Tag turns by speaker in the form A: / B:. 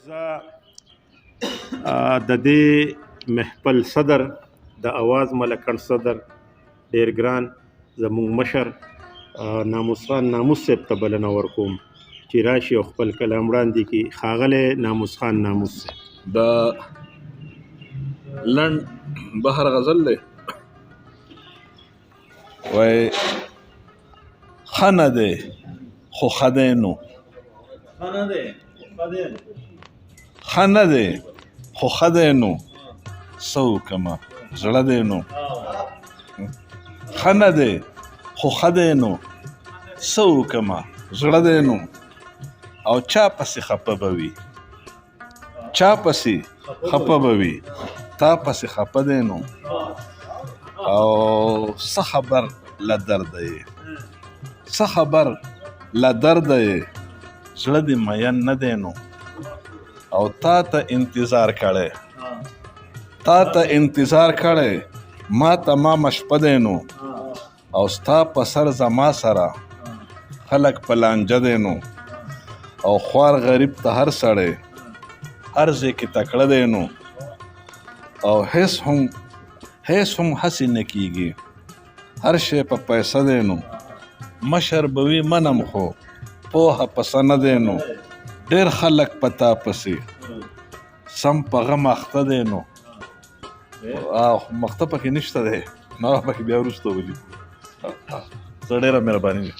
A: زه د دې محفل صدر د اواز ملکن صدر ډیر ګران زموږ مشر ناموس خان ناموس صاحب ته بلنه ورکوم چې راشي او خپل کلام وړاندې کړي. ښاغلی ناموس خان ناموس صاحب
B: د لنډ بحر غزل دی وای ښه نه دی خو ښه دی نو ښه نه دی خو ښه دی نو څه وکړمه زړه دی نو ښه نه دی خو ښه دی نو څه وکړمه زړه دی نو او چا پسې خفه به وي چا پسې خفه به وي تا پسې خفه دی نو او څه خبر له درده یې څه خبر له درده یې زړه دې مین نه دی نو او تا ته انتظار کړی ما تمامه شپه دی نو او ستا په سر زما سره خلک په لانجه دی نو او خوار غریب ته هر سړی هر ځای کې تکړه دی نو او هیڅ هم هسې نه کیږي هر شی په پیسه دی نو مشر به وي منم خو پوهه پسه نه دی نو ډېر خلک په تا پسې سم په غم اخته دی نو مخته پکې نشته دی نو پکې بیا وروسته ولي ته ډېره مهرباني